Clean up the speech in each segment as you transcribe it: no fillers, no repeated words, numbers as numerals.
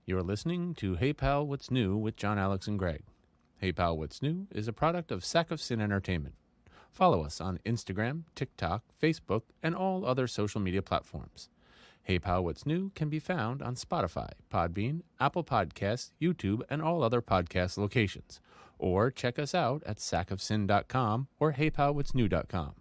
You're listening to Hey Pal, What's New with JohnAlex and Greg. Hey Pal, What's New is a product of Sack of Sin Entertainment. Follow us on Instagram, TikTok, Facebook, and all other social media platforms. Hey Pal, What's New can be found on Spotify, Podbean, Apple Podcasts, YouTube, and all other podcast locations. Or check us out at sackofsin.com or heypalwhatsnew.com.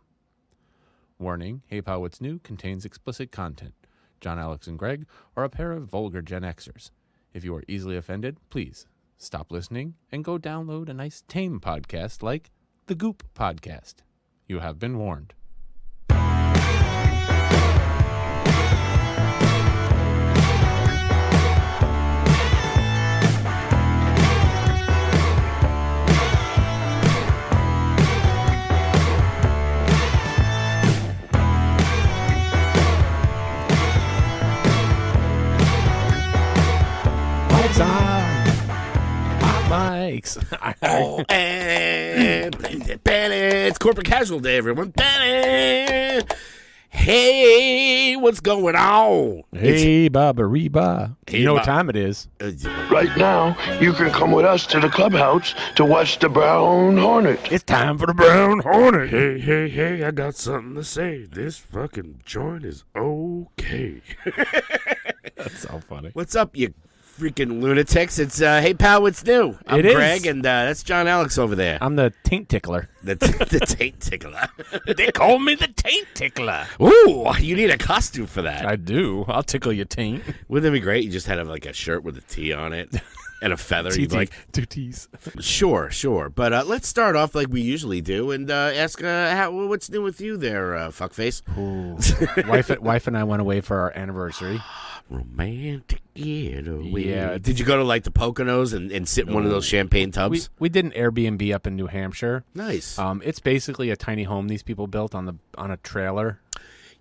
Warning, Hey Pal, What's New contains explicit content. JohnAlex and Greg are a pair of vulgar Gen Xers. If you are easily offended, please stop listening and go download a nice tame podcast like the Goop Podcast. You have been warned. Mics. Oh, and it's Corporate Casual Day, everyone. Hey, what's going on? Hey, Baba Reba. Hey, you know what time it is. Right now, you can come with us to the clubhouse to watch the Brown Hornet. It's time for the Brown Hornet. Hey, I got something to say. This fucking joint is okay. That's so funny. What's up, you freaking lunatics? It's Hey Pal, What's New? I'm Greg, and that's JohnAlex over there. I'm the taint tickler. The taint tickler. They call me the taint tickler. Ooh, you need a costume for that. I do. I'll tickle your taint. Wouldn't that be great? You just had like a shirt with a T on it and a feather. You'd be like, two T's. Sure. But let's start off like we usually do and ask what's new with you there, fuckface. Wife and I went away for our anniversary. Romantic getaway. Yeah. Did you go to like the Poconos and sit in one of those champagne tubs? We did an Airbnb up in New Hampshire. Nice. It's basically a tiny home these people built on a trailer.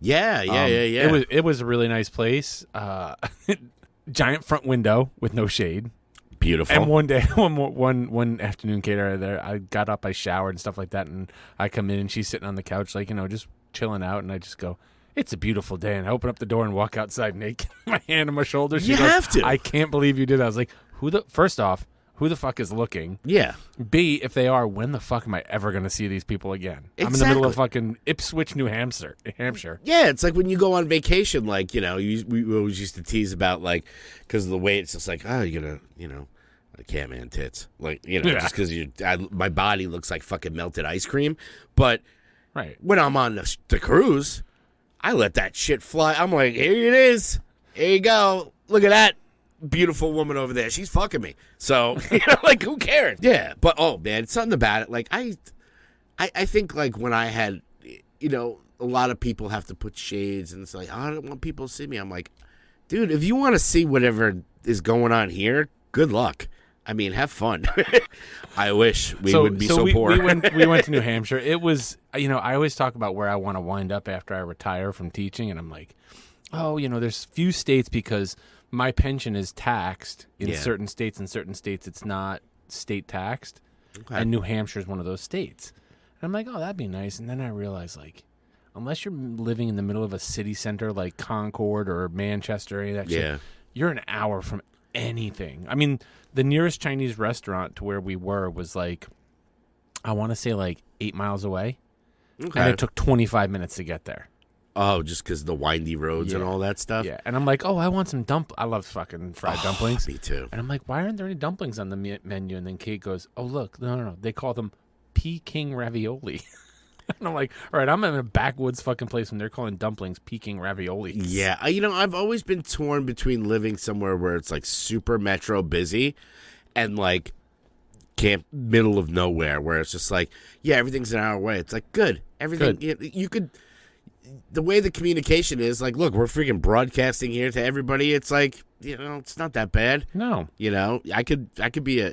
Yeah. It was a really nice place. Giant front window with no shade. Beautiful. And one day, one afternoon, Kate, there, I got up, I showered and stuff like that, and I come in and she's sitting on the couch, like, just chilling out, and I just go, "It's a beautiful day," and I open up the door and walk outside naked, my hand on my shoulder. She you goes, have to. I can't believe you did that. I was like, first off, who the fuck is looking? Yeah. B, if they are, when the fuck am I ever going to see these people again? Exactly. I'm in the middle of fucking Ipswich, New Hampshire. Yeah, it's like when you go on vacation, like, we always used to tease about, like, because of the way it's just like, oh, you're going to, I can't, man, tits. Like, just because my body looks like fucking melted ice cream. But right when I'm on the cruise, I let that shit fly. I'm like, here it is. Here you go. Look at that beautiful woman over there. She's fucking me. So, like, who cares? Yeah. But, oh, man, something about it. Like, I think, like, when I had, a lot of people have to put shades, and it's like, I don't want people to see me. I'm like, dude, if you want to see whatever is going on here, good luck. I mean, have fun. I wish we would be so poor. We went to New Hampshire. It was, I always talk about where I want to wind up after I retire from teaching, and I'm like, there's few states because my pension is taxed in certain states. In certain states, it's not state taxed, and New Hampshire is one of those states. And I'm like, oh, that'd be nice. And then I realized, like, unless you're living in the middle of a city center like Concord or Manchester, any of that shit, you're an hour from anything. I mean, the nearest Chinese restaurant to where we were was like, I want to say like 8 miles away. Okay. And it took 25 minutes to get there. Oh, just because the windy roads and all that stuff? Yeah. And I'm like, I want some I love fucking fried dumplings. Me too. And I'm like, why aren't there any dumplings on the menu? And then Kate goes, oh, look, no. They call them Peking ravioli. And I'm like, all right, I'm in a backwoods fucking place when they're calling dumplings Peking ravioli. Yeah. I've always been torn between living somewhere where it's like super metro busy and like camp middle of nowhere where it's just like, yeah, everything's an hour away. It's like, good. Everything, you could, the way the communication is, like, look, we're freaking broadcasting here to everybody. It's like, it's not that bad. No. I could be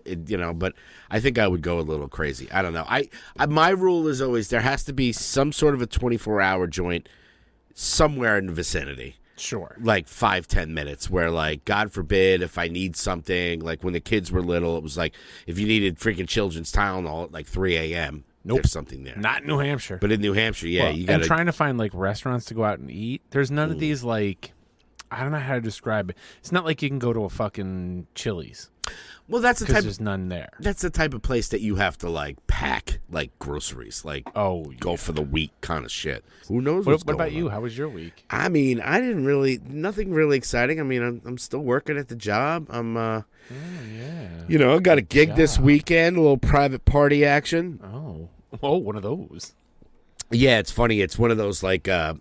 but I think I would go a little crazy. I don't know. I my rule is always there has to be some sort of a 24-hour joint somewhere in the vicinity. Sure. Like 5-10 minutes where, like, God forbid if I need something, like when the kids were little, it was like if you needed freaking children's Tylenol at like 3 a.m., there's something there. Not in New Hampshire. But in New Hampshire, you got to... And trying to find, like, restaurants to go out and eat. There's none of these, like... I don't know how to describe it. It's not like you can go to a fucking Chili's. Well, that's the Because type. there's none there. That's the type of place that you have to like pack like groceries, like go for the week kind of shit. Who knows? What going about you? on? How was your week? I mean, I didn't really nothing really exciting. I mean, I'm still working at the job. I'm Yeah. you know, I got a gig this weekend, a little private party action. Oh, one of those. Yeah, it's funny. It's one of those like we're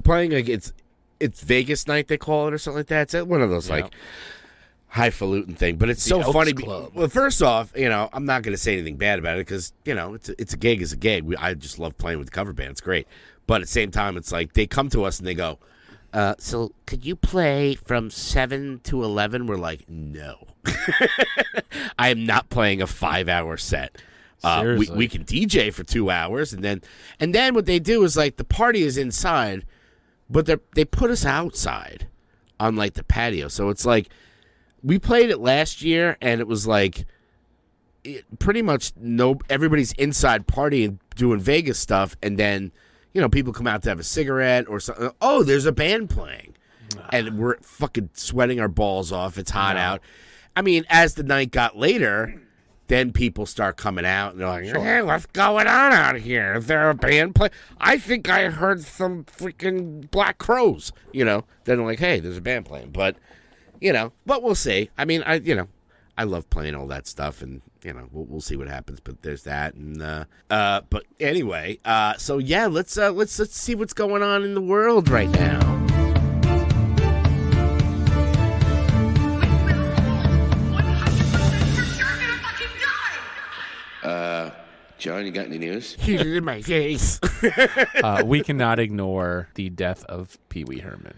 playing like it's Vegas night they call it or something like that. It's one of those like highfalutin thing, but it's so Elks funny. Club. Well, first off, you know, I'm not going to say anything bad about it because you know it's a gig is a gig. I just love playing with the cover band. It's great, but at the same time, it's like they come to us and they go, "So could you play from 7 to 11?" We're like, "No, I am not playing a 5-hour set." We can DJ for 2 hours, and then what they do is like the party is inside, but they put us outside on like the patio, so it's like. We played it last year, and it was like pretty much everybody's inside partying, doing Vegas stuff, and then you know people come out to have a cigarette or something. Oh, there's a band playing, and we're fucking sweating our balls off. It's hot out. I mean, as the night got later, then people start coming out, and they're like, "Hey, what's going on out here? Is there a band play? I think I heard some freaking Black Crows." You know, then they're like, "Hey, there's a band playing," but. You know, but we'll see. I mean, I love playing all that stuff, and you know, we'll see what happens. But there's that, and but anyway, so yeah, let's see what's going on in the world right now. John, you got any news? He's in my face. We cannot ignore the death of Pee Wee Herman.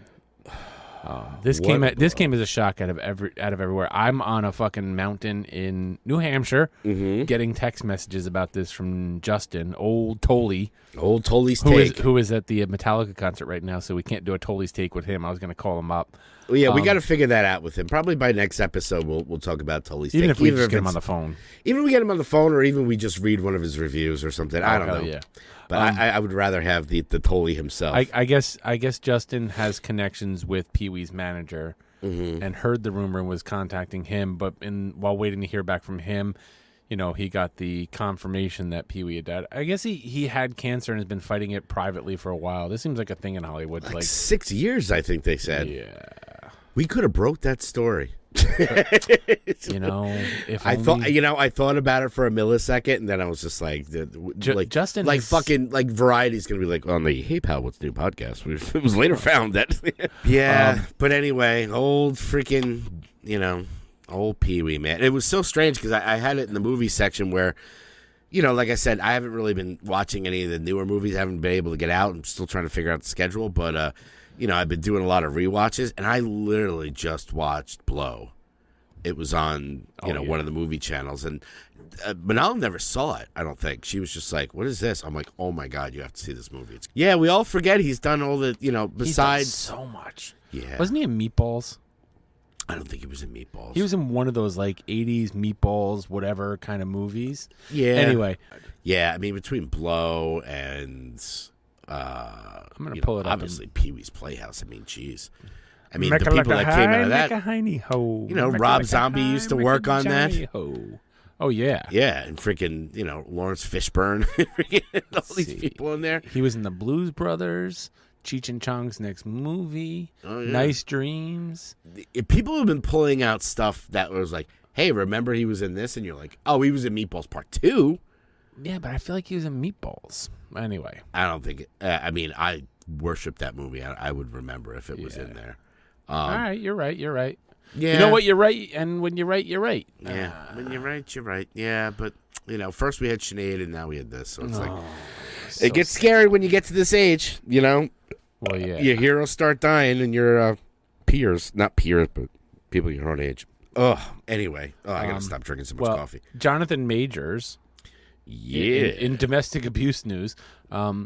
This came as a shock out of everywhere. I'm on a fucking mountain in New Hampshire, getting text messages about this from Justin, old Tolly's take, who is at the Metallica concert right now. So we can't do a Tolly's take with him. I was going to call him up. Well, yeah, we got to figure that out with him. Probably by next episode, we'll talk about Tolly's even take. If we just get him on the phone. Even if we get him on the phone, or even we just read one of his reviews or something. I don't know. Yeah. But I would rather have the Tolly himself. I guess Justin has connections with Pee Wee's manager and heard the rumor and was contacting him. But while waiting to hear back from him, you know, he got the confirmation that Pee Wee had died. I guess he had cancer and has been fighting it privately for a while. This seems like a thing in Hollywood. Like 6 years, I think they said. Yeah. We could have broke that story. You know, if I thought about it for a millisecond, and then I was just like, Justin, like fucking like Variety's gonna be like on the Hey Pal, What's New podcast. It was later found that, yeah. But anyway, old freaking, you know, old Pee Wee, man. It was so strange because I had it in the movie section where, you know, like I said, I haven't really been watching any of the newer movies. I haven't been able to get out. I'm still trying to figure out the schedule, but you know, I've been doing a lot of rewatches, and I literally just watched Blow. It was on, one of the movie channels, and Manal never saw it, I don't think. She was just like, what is this? I'm like, oh, my God, you have to see this movie. Yeah, we all forget he's done all the, besides. He's done so much. Yeah. Wasn't he in Meatballs? I don't think he was in Meatballs. He was in one of those, like, 80s Meatballs, whatever kind of movies. Yeah. Anyway. Yeah, I mean, between Blow and... I'm going to pull it up. Obviously, Pee-wee's Playhouse. I mean, jeez. I mean, the people that came out of that, Rob Zombie used to work on that. Oh, yeah. Yeah, and freaking, Lawrence Fishburne. All these people in there. He was in the Blues Brothers, Cheech and Chong's next movie, Nice Dreams. People have been pulling out stuff that was like, hey, remember he was in this? And you're like, oh, he was in Meatballs Part 2. Yeah, but I feel like he was in Meatballs. Anyway. I don't think I mean, I worship that movie. I would remember if it was in there. All right, you're right. Yeah. You know what? You're right, and when you're right, you're right. Yeah, when you're right, you're right. Yeah, but, first we had Sinead, and now we had this. So it's it gets scary when you get to this age, Well, yeah. Your heroes start dying, and your peers, not peers, but people your own age. Anyway. I got to stop drinking so much coffee. Jonathan Majors... Yeah. In domestic abuse news,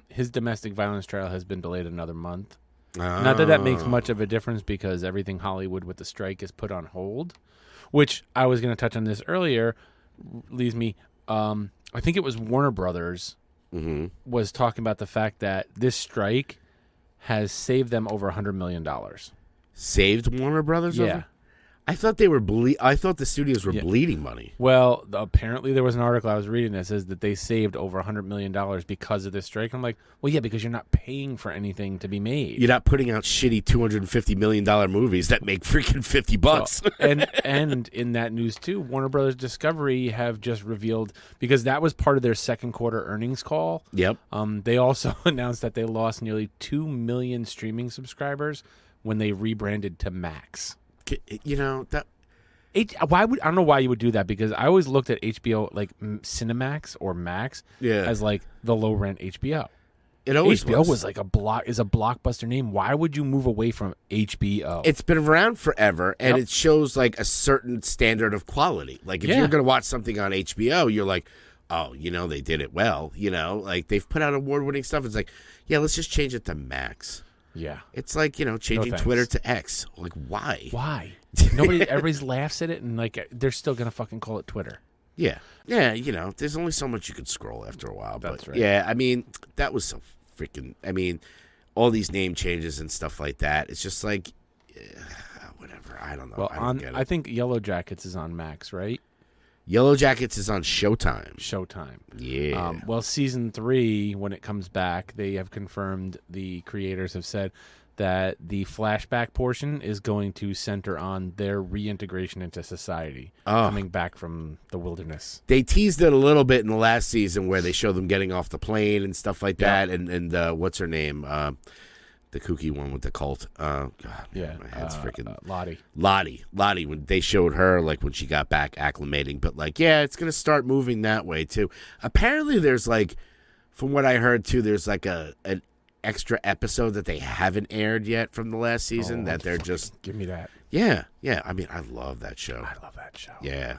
his domestic violence trial has been delayed another month. Not that makes much of a difference because everything Hollywood with the strike is put on hold, which I was going to touch on this earlier, leaves me, I think it was Warner Brothers was talking about the fact that this strike has saved them over $100 million. Saved Warner Brothers? Yeah. Over? I thought they were I thought the studios were bleeding money. Well, apparently there was an article I was reading that says that they saved over $100 million because of this strike. I'm like, well, yeah, because you're not paying for anything to be made. You're not putting out shitty $250 million movies that make freaking $50. And in that news, too, Warner Brothers Discovery have just revealed, because that was part of their second quarter earnings call. Yep. They also announced that they lost nearly 2 million streaming subscribers when they rebranded to Max. You know that. I don't know why you would do that, because I always looked at HBO like Cinemax or Max as like the low rent HBO. It always HBO was like a blockbuster name. Why would you move away from HBO? It's been around forever, and it shows like a certain standard of quality. Like if you're going to watch something on HBO, you're like, oh, you know, they did it well. You know, like they've put out award-winning stuff. It's like, yeah, let's just change it to Max. Yeah. It's like, you know, changing Twitter to X. Like, why? Why? Everybody laughs at it, and like they're still gonna fucking call it Twitter. Yeah. Yeah, you know, there's only so much you can scroll after a while. That's right. Yeah, I mean, that was so freaking, I mean, all these name changes and stuff like that. It's just like, whatever. I don't know. Well, I don't get it. I think Yellow Jackets is on Max, right? Yellow Jackets is on Showtime. Yeah. Well, season 3, when it comes back, they have confirmed, the creators have said that the flashback portion is going to center on their reintegration into society, coming back from the wilderness. They teased it a little bit in the last season where they show them getting off the plane and stuff like that. And what's her name? The kooky one with the cult. God, yeah, my head's freaking Lottie. When they showed her, like when she got back acclimating, but like, yeah, it's gonna start moving that way too. Apparently, there's like, from what I heard too, there's like an extra episode that they haven't aired yet from the last season that they're just give me that. Yeah. I mean, I love that show. Yeah.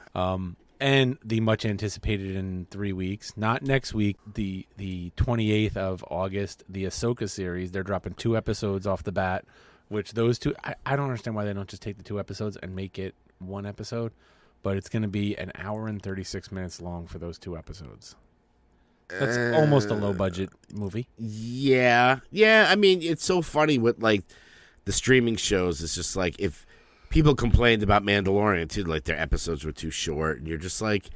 And the much anticipated in 3 weeks, not next week, the 28th of August, the Ahsoka series. They're dropping 2 episodes off the bat, which those 2, I don't understand why they don't just take the 2 episodes and make it 1 episode, but it's going to be an hour and 36 minutes long for those 2 episodes. That's almost a low budget movie. Yeah. I mean, it's so funny with like the streaming shows. It's just like, if people complained about Mandalorian too, like their episodes were too short, and you're just like,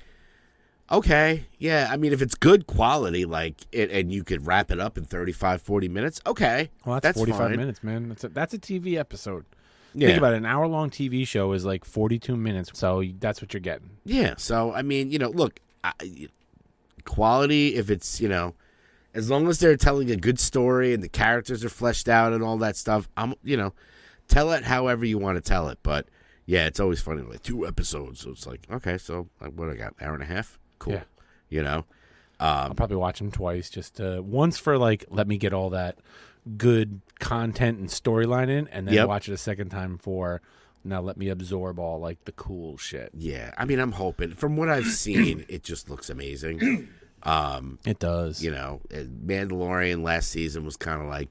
okay, yeah. I mean, if it's good quality, like and you could wrap it up in 35, 40 minutes, okay. Well, that's 45 fine. minutes, man. That's a TV episode. Yeah. Think about it. An hour-long TV show is like 42 minutes, so that's what you're getting. Yeah. So, I mean, you know, look, quality, if it's, you know, as long as they're telling a good story and the characters are fleshed out and all that stuff, you know, tell it however you want to tell it. But yeah, it's always funny, like 2 episodes. So it's like, okay, so what I got, hour and a half? Cool. Yeah. You know, I'll probably watch them twice, just once for like, let me get all that good content and storyline in, and then watch it a second time for, now let me absorb all like the cool shit. Yeah, I mean, I'm hoping. From what I've seen, it just looks amazing. It does. You know, Mandalorian last season was kind of like,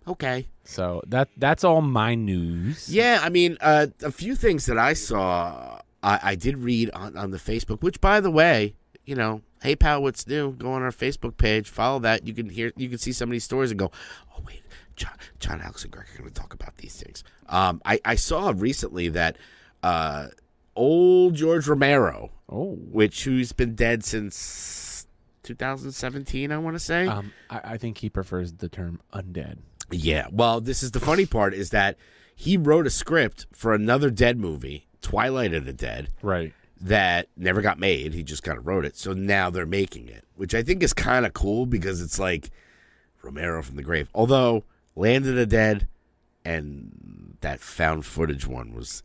okay. So that's all my news. Yeah, I mean, a few things that I saw, I did read on the Facebook, which, by the way, you know, hey pal, what's new? Go on our Facebook page, follow that. You can see some of these stories and go, oh wait, John, Alex, and Greg are going to talk about these things. I saw recently that old George Romero, who's been dead since 2017, I want to say. I think he prefers the term undead. Yeah, well, this is the funny part, is that he wrote a script for another Dead movie, Twilight of the Dead. Right. That never got made. He just kind of wrote it. So now they're making it, which I think is kind of cool, because it's like Romero from the grave. Although Land of the Dead and that found footage one was,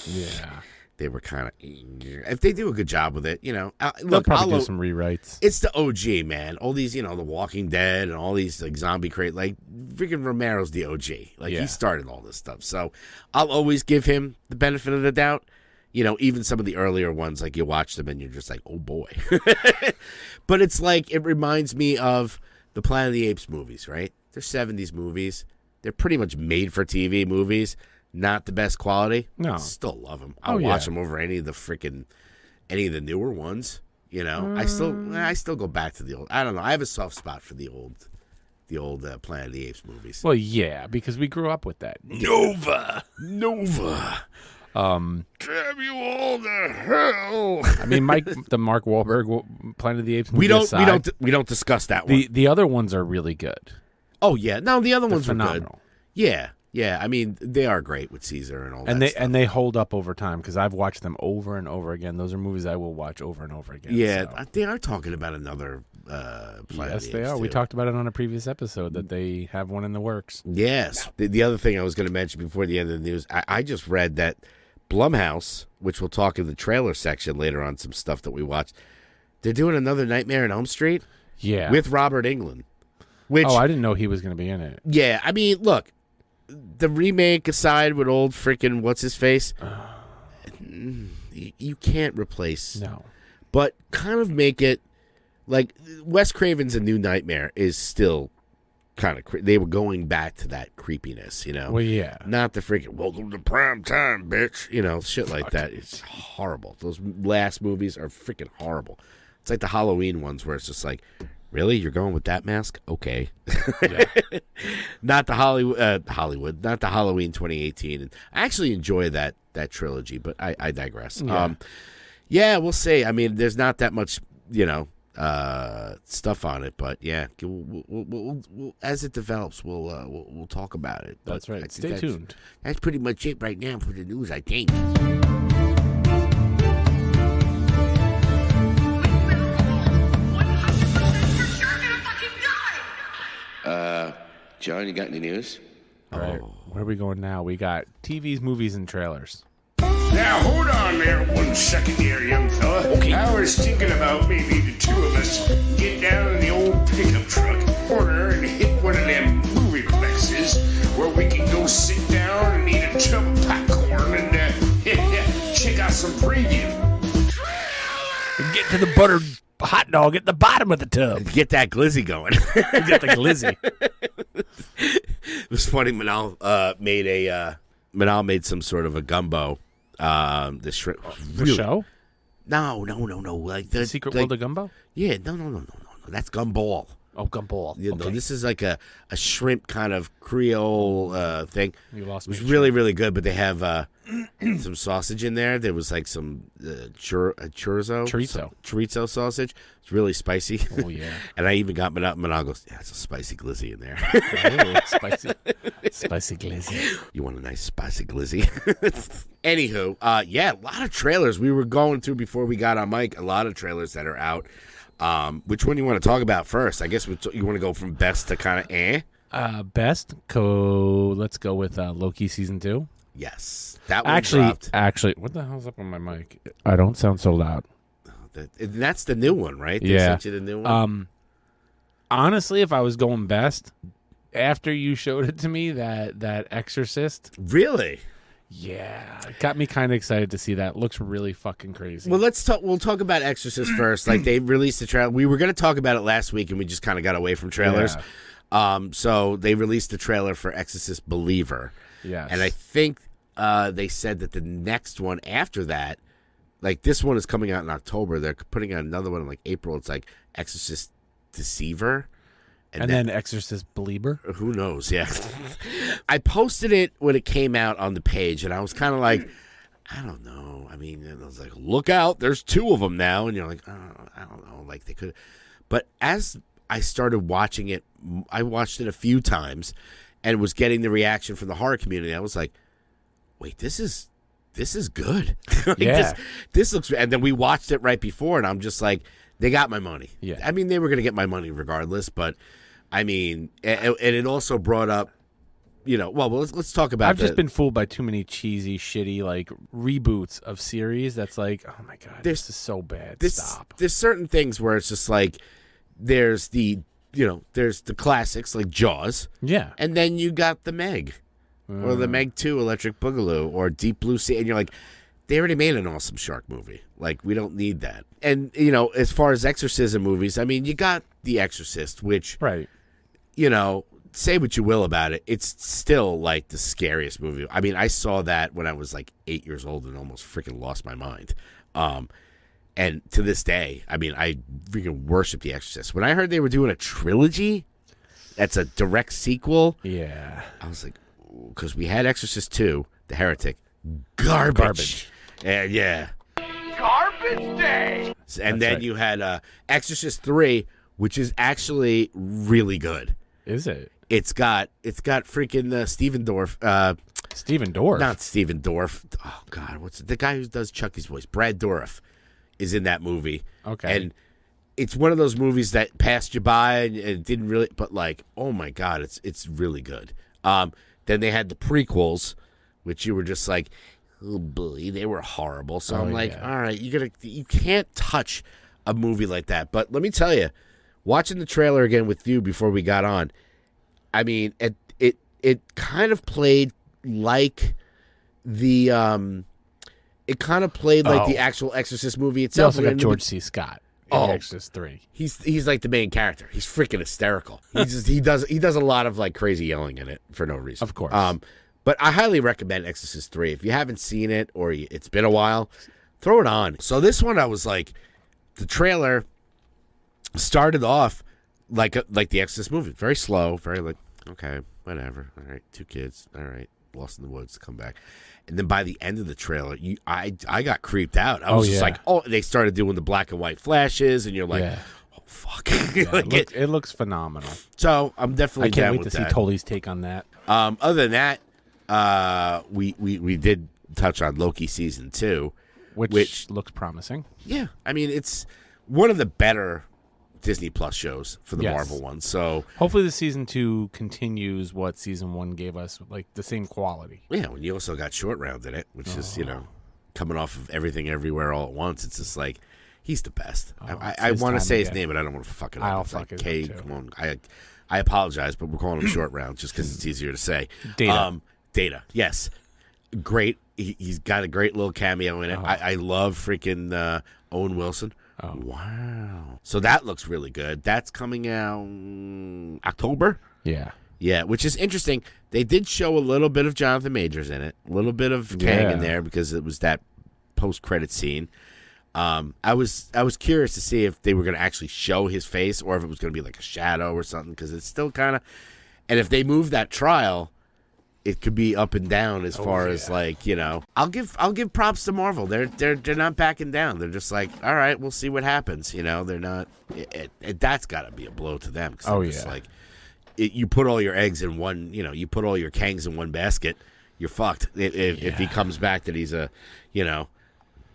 yeah, they were kind of, if they do a good job with it, you know, look, probably do some rewrites. It's the OG, man. All these, you know, The Walking Dead and all these like zombie crate, like freaking Romero's the OG. Like he started all this stuff. So I'll always give him the benefit of the doubt. You know, even some of the earlier ones, like you watch them and you're just like, oh boy. But it's like, it reminds me of the Planet of the Apes movies, right? They're 70s movies. They're pretty much made for TV movies. Not the best quality. No. Still love them. I'll watch them over any of the newer ones. You know, I still go back to the old. I don't know. I have a soft spot for the old the old Planet of the Apes movies. Well, yeah, because we grew up with that. Nova. Damn you all to hell. I mean, the Mark Wahlberg Planet of the Apes movie we don't discuss that one. The other ones are really good. Oh yeah, no, the other ones are phenomenal. good. Yeah. I mean, they are great with Caesar and all that. stuff. And they hold up over time because I've watched them over and over again. Those are movies I will watch over and over again. Yeah, so. they are talking about another Planet of Yes, the they Apes, are. too. We talked about it on a previous episode that they have one in the works. Yes. The other thing I was going to mention before the end of the news, I just read that Blumhouse, which we'll talk in the trailer section later on, some stuff that we watched, they're doing another Nightmare on Elm Street. Yeah. With Robert Englund. Which, I didn't know he was going to be in it. Yeah, I mean, look, the remake aside with old freaking what's-his-face, you can't replace. No. But kind of make it, like, Wes Craven's A New Nightmare is still kind of they were going back to that creepiness, you know. Well, yeah. Not the freaking welcome to prime time, bitch. You know, shit like that. It's horrible. Those last movies are freaking horrible. It's like the Halloween ones where it's just like, really? You're going with that mask? Okay. Yeah. Not the Hollywood, not the Halloween 2018. And I actually enjoy that trilogy, but I digress. Yeah. We'll see. I mean, there's not that much, stuff on it, but yeah, we'll as it develops, we'll talk about it. That's But I right. think Stay tuned. That's pretty much it right now for the news, I think. John, you got any news? All right. Where are we going now? We got TVs, movies, and trailers. Now, hold on there 1 second here, young fella. Okay. I was thinking about maybe the two of us get down in the old pickup truck corner and hit one of them movie plexes where we can go sit down and eat a tub of popcorn and check out some preview. Get to the buttered hot dog at the bottom of the tub. Get that glizzy going. Get the glizzy. It was funny. Manal made some sort of a gumbo. The show? No. Like the Secret World of Gumbo? Yeah, no. That's gumball. Oh, gumball. You know, Okay. this is like a shrimp kind of Creole thing. You lost It was me. really, really good, but they have some sausage in there. There was like some chorizo sausage. It's really spicy. Oh, yeah. And I even got Manal goes, yeah, it's a spicy glizzy in there. Spicy glizzy. You want a nice spicy glizzy? Anywho, a lot of trailers we were going through before we got on mic. A lot of trailers that are out. Which one do you want to talk about first? I guess you want to go from best to kind of Best. Let's go with Loki season 2. Yes, that one dropped. Actually, what the hell's up on my mic? I don't sound so loud. That's the new one, right? They Yeah. sent you the new one. Honestly, if I was going best, after you showed it to me, that Exorcist, Really? yeah, it got me kind of excited to see that. Looks really fucking crazy. Well, let's talk. We'll talk about Exorcist first. Like they released the trailer. We were going to talk about it last week, and we just kind of got away from trailers. Yeah. So they released the trailer for Exorcist Believer. Yes. And I think they said that the next one after that, like this one is coming out in October. They're putting out another one in like April. It's like Exorcist Deceiver. And then Exorcist Believer. Who knows? Yeah. I posted it when it came out on the page, and I was kind of like, I don't know. I mean, I was like, look out. There's 2 of them now. And you're like, oh, I don't know. Like they could. But as I started watching it, I watched it a few times and was getting the reaction from the horror community. I was like, wait, this is good. Like, Yeah. This looks, and then we watched it right before, and I'm just like, they got my money. Yeah. I mean, they were going to get my money regardless, but I mean, and it also brought up, let's talk about I've just been fooled by too many cheesy, shitty, like, reboots of series that's like, oh my God, this is so bad. Stop. There's certain things where it's just like, there's the classics like Jaws. Yeah. And then you got the Meg. Or the Meg 2 Electric Boogaloo or Deep Blue Sea. And you're like, they already made an awesome shark movie. Like, we don't need that. And, as far as exorcism movies, I mean, you got The Exorcist, which, Right. Say what you will about it, it's still, like, the scariest movie. I mean, I saw that when I was, like, 8 years old and almost freaking lost my mind. And to this day, I mean, I freaking worship The Exorcist. When I heard they were doing a trilogy, that's a direct sequel. Yeah. I was like, because we had Exorcist 2, The Heretic, garbage. And yeah. Garbage day. And That's then right. you had Exorcist 3, which is actually really good. Is it? It's got freaking Steven Dorff. Stephen Dorff. Not Steven Dorff. Oh God, what's it? The guy who does Chucky's voice? Brad Dourif is in that movie. Okay. And it's one of those movies that passed you by and it didn't really. But like, oh my God, it's really good. Then they had the prequels, which you were just like, oh boy, they were horrible. So I'm like, all right, you can't touch a movie like that. But let me tell you, watching the trailer again with you before we got on, I mean, it kind of played like the the actual Exorcist movie You itself. also got George C. Scott in Exorcist 3. He's like the main character. He's freaking hysterical. He does a lot of like crazy yelling in it for no reason. Of course. But I highly recommend Exorcist 3. If you haven't seen it or it's been a while, throw it on. So this one, I was like, the trailer started off like the Exorcist movie, very slow, very like, okay, whatever, all right, 2 kids, all right, lost in the woods, come back. And then by the end of the trailer, I got creeped out. I was just like, oh, they started doing the black and white flashes, and you're like, oh fuck, like it looks phenomenal. So I'm definitely I can't down wait with to see that. Tully's take on that. Other than that, we did touch on Loki season 2, Which looks promising. yeah, I mean it's one of the better Disney Plus shows for the Yes. Marvel one. So Hopefully the season 2 continues what season 1 gave us, like the same quality. yeah, when you also got Short Round in it, which is coming off of Everything Everywhere All at Once, it's just like he's the best. I his want to time say his again. name, but I don't want to fuck it up. I'll It's fuck like, it up, K, too. come on, I apologize, but we're calling him Short Round just because it's easier to say. Data. Data, yes, great. He's got a great little cameo in it. I love freaking Owen Wilson. Oh. Wow. So that looks really good. That's coming out October. Yeah. Yeah, which is interesting. They did show a little bit of Jonathan Majors in it, a little bit of Kang in there because it was that post-credit scene. I was curious to see if they were going to actually show his face or if it was going to be like a shadow or something because it's still kind of. And if they move that trial, it could be up and down as far as like I'll give props to Marvel. They're not backing down. They're just like, all right, we'll see what happens. They're not. That's got to be a blow to them. Just like you put all your eggs in one. You put all your Kangs in one basket. You're fucked. If he comes back that he's a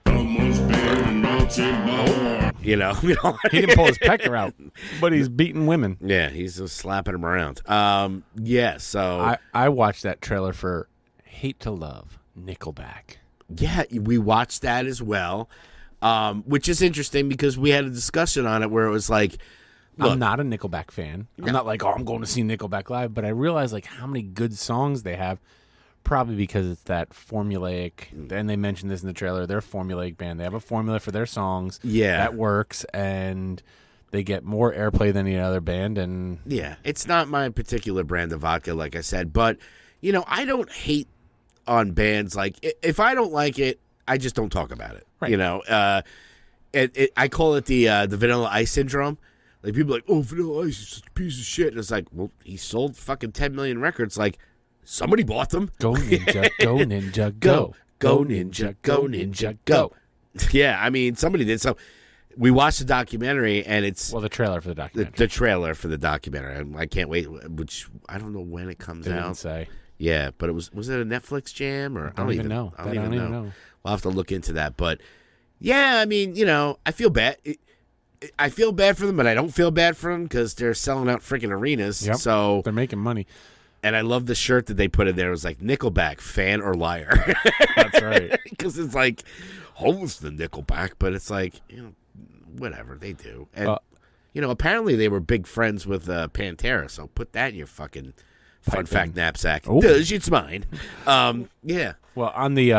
Almost been melted by. He didn't pull his pecker out, but he's beating women. Yeah, he's just slapping him around. So I watched that trailer for Hate to Love, Nickelback. yeah, we watched that as well, which is interesting because we had a discussion on it where it was like, look, I'm not a Nickelback fan. I'm not like, I'm going to see Nickelback live, but I realize like how many good songs they have. Probably because it's that formulaic, and they mentioned this in the trailer, they're a formulaic band. They have a formula for their songs that works, and they get more airplay than any other band. And yeah, it's not my particular brand of vodka, like I said, but, I don't hate on bands. Like, if I don't like it, I just don't talk about it. Right. I call it the Vanilla Ice syndrome. Like, people are like, oh, Vanilla Ice is such a piece of shit. And it's like, well, he sold fucking 10 million records. Like, somebody bought them. go ninja, go ninja, go. Go ninja, go ninja, go. Yeah, I mean, somebody did. So we watched the documentary, and it's Well, the trailer for the documentary. the trailer for the documentary. I can't wait, which I don't know when it comes They out. didn't say. Yeah, but was it a Netflix jam or I don't even know. I don't even know. We'll have to look into that. But yeah, I mean, I feel bad. I feel bad for them, but I don't feel bad for them because they're selling out freaking arenas. Yep. So They're making money. and I love the shirt that they put in there. It was like Nickelback, fan or liar. That's right. Because it's like, host the Nickelback, but it's like, whatever they do. And, apparently they were big friends with Pantera, so put that in your fucking fun fact knapsack. Ooh. Does it's mine. Yeah. Well, on the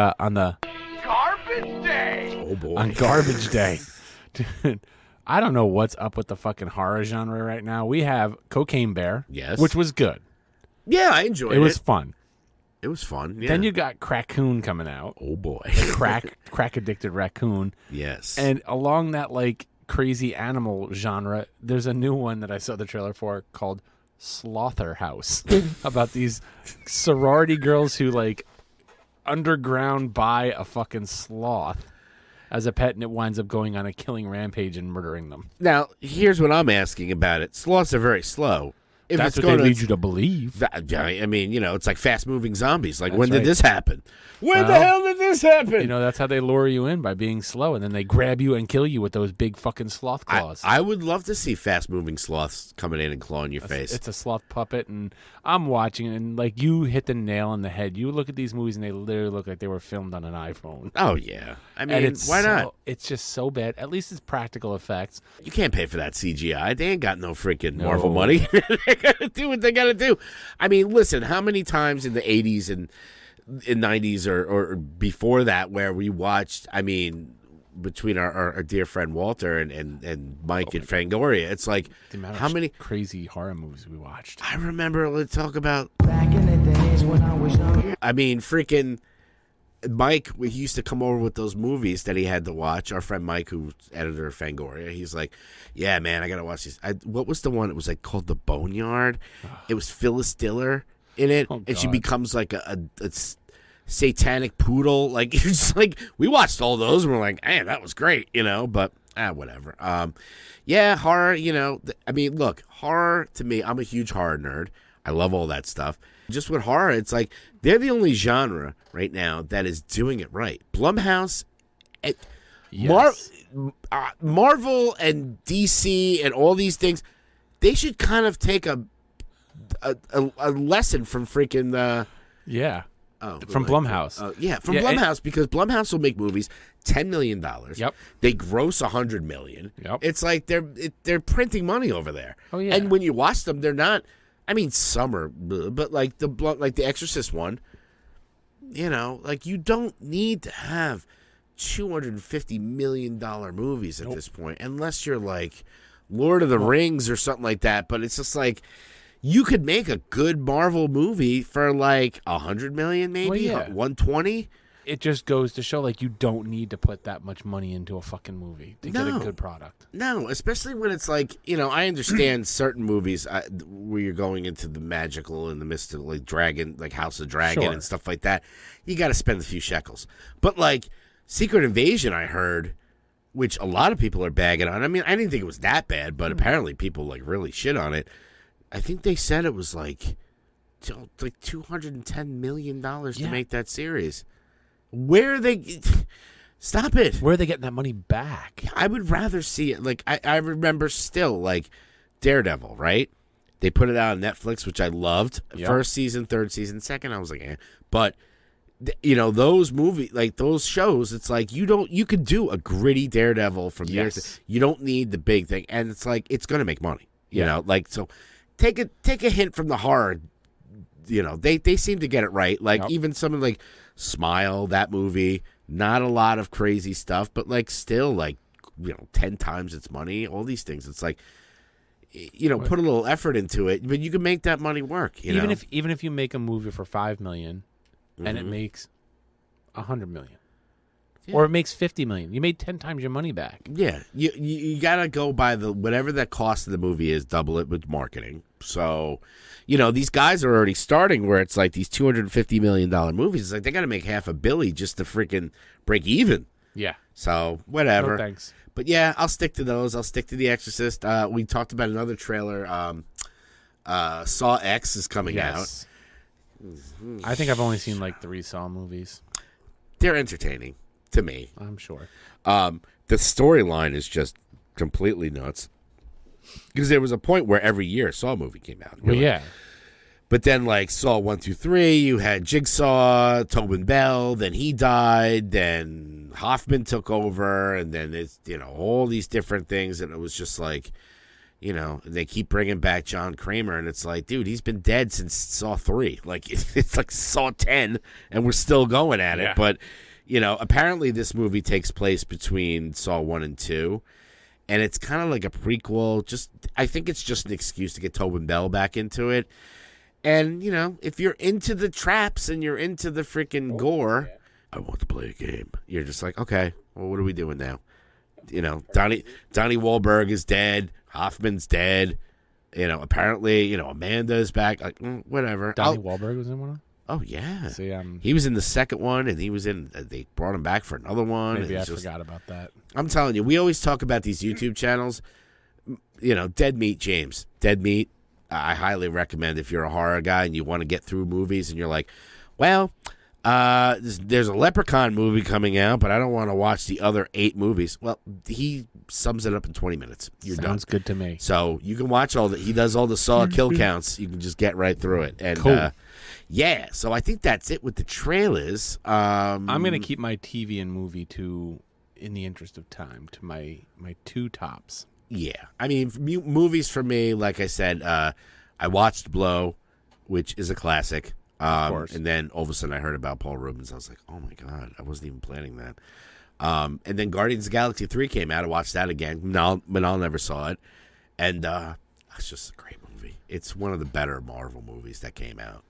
Garbage day. Oh, boy. on Garbage Day, dude, I don't know what's up with the fucking horror genre right now. We have Cocaine Bear, Yes. which was good. Yeah, I enjoyed it. It was fun. It was fun. Yeah. Then you got Crackoon coming out, Oh, boy. crack addicted raccoon, Yes. and along that like crazy animal genre, there's a new one that I saw the trailer for called Slaughterhouse about these sorority girls who like underground buy a fucking sloth as a pet, and it winds up going on a killing rampage and murdering them. Now, here's what I'm asking about it. Sloths are very slow. If That's it's what they gonna, lead you to believe. I mean, it's like fast-moving zombies. Like, That's when did right. this happen? When the Well, hell did this happen? That's how they lure you in, by being slow, and then they grab you and kill you with those big fucking sloth claws. I would love to see fast-moving sloths coming in and clawing your face. It's a sloth puppet, and I'm watching it, and like you hit the nail on the head. You look at these movies, and they literally look like they were filmed on an iPhone. Oh, yeah. I And mean, it's why not? It's just so bad. At least it's practical effects. You can't pay for that CGI. They ain't got no freaking No. Marvel money. They gotta do what they gotta do. I mean, listen, how many times in the 80s and in 90s or before that where we watched, I mean, between our dear friend Walter and Mike and Fangoria, it's like, The amount of how many... crazy horror movies we watched. I remember, let's talk about... Back in the days when I was younger. I mean, freaking... Mike, he used to come over with those movies that he had to watch. Our friend Mike, who's editor of Fangoria, he's like, yeah, man, I got to watch these. What was the one? It was like called The Boneyard. It was Phyllis Diller in it, Oh, and she God. becomes like a satanic poodle. Like, it's just like, we watched all those, and we're like, man, that was great, but whatever. Yeah, horror, I mean, look, horror, to me, I'm a huge horror nerd. I love all that stuff. Just with horror, it's like they're the only genre right now that is doing it right. Blumhouse, Yes. Marvel and DC and all these things, they should kind of take a lesson from freaking Yeah. oh, From Blumhouse. from Yeah, Blumhouse, because Blumhouse will make movies $10 million. Yep. They gross $100 million. Yep. It's like they're printing money over there. Oh, yeah. And when you watch them, they're not. I mean, some are, but like the Exorcist one, like you don't need to have $250 million movies at this point, unless you're like Lord of the Rings or something like that. But it's just like you could make a good Marvel movie for like $100 million, maybe Well, yeah. 120. It just goes to show, like, you don't need to put that much money into a fucking movie to get No. a good product. No, especially when it's like, I understand certain movies where you're going into the magical and the mystical, like Dragon, like House of Dragon Sure. and stuff like that. You got to spend a few shekels. But like Secret Invasion, I heard, which a lot of people are bagging on. I mean, I didn't think it was that bad, but apparently people like really shit on it. I think they said it was like $210 million to Yeah. make that series. Where are they? Stop it. Where are they getting that money back? I would rather see it. Like, I remember still, like, Daredevil, right? They put it out on Netflix, which I loved. Yep. First season, third season, second, I was like, eh. But, those movies, like, those shows, it's like, you could do a gritty Daredevil from years. Yes. You don't need the big thing. And it's like, it's going to make money, you Yeah. know? Like, so take a hint from the horror. They seem to get it right. Like, Yep. even some of, like, Smile, that movie, not a lot of crazy stuff, but like still like 10 times its money, all these things. It's like put a little effort into it, but you can make that money work, Even if you make a movie for $5 million and it makes $100 million. Yeah. Or it makes $50 million. You made 10 times your money back. Yeah, you gotta go by whatever that cost of the movie is, double it with marketing. So, these guys are already starting where it's like these $250 million movies. It's like they gotta make $500 million just to freaking break even. Yeah. So whatever. No thanks. But yeah, I'll stick to those. I'll stick to The Exorcist. We talked about another trailer. Saw X is coming out. Yes. I think I've only seen like 3 Saw movies. They're entertaining to me. I'm sure. The storyline is just completely nuts. Because there was a point where every year a Saw movie came out. Well, yeah. But then, like, Saw 1 through 3, you had Jigsaw, Tobin Bell, then he died, then Hoffman took over, and then it's, all these different things, and it was just like, they keep bringing back John Kramer, and it's like, dude, he's been dead since Saw 3. Like, it's like Saw 10, and we're still going at Yeah. it. But, apparently this movie takes place between Saw 1 and 2, and it's kind of like a prequel. I think it's just an excuse to get Tobin Bell back into it. And, if you're into the traps and you're into the freaking gore, I want to play a game. You're just like, okay, well, what are we doing now? Donnie Wahlberg is dead. Hoffman's dead. apparently, Amanda's back. Like, whatever. Donnie Wahlberg was in one of them? Oh, yeah. See, he was in the second one, and he was in. They brought him back for another one. Maybe I forgot about that. I'm telling you, we always talk about these YouTube channels. Dead Meat James. Dead Meat, I highly recommend if you're a horror guy and you want to get through movies and you're like, well, there's a Leprechaun movie coming out, but I don't want to watch the other 8 movies. Well, he sums it up in 20 minutes. You're done. Sounds good to me. So you can watch he does all the Saw kill counts. You can just get right through it. And, cool. Yeah, so I think that's it with the trailers. I'm going to keep my TV and movie in the interest of time, to my 2 tops. Yeah. I mean, movies for me, like I said, I watched Blow, which is a classic. Of course. And then all of a sudden I heard about Paul Rubens. I was like, oh, my God, I wasn't even planning that. And then Guardians of the Galaxy 3 came out. I watched that again. Manal never saw it. And it's just a great movie. It's one of the better Marvel movies that came out,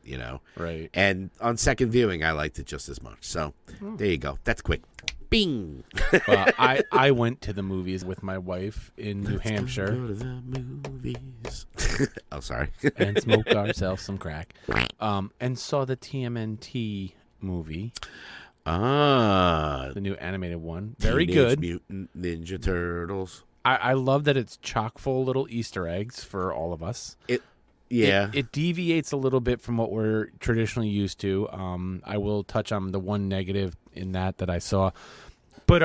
Right. And on second viewing, I liked it just as much. So there you go. That's quick. Bing. Well, I went to the movies with my wife in New Hampshire. Go to the movies. Oh, sorry. And smoked ourselves some crack. And saw the TMNT movie. The new animated one. Very Teenage good. Mutant Ninja Turtles. I love that it's chock full of little Easter eggs for all of us. It deviates a little bit from what we're traditionally used to. I will touch on the one negative in that I saw. But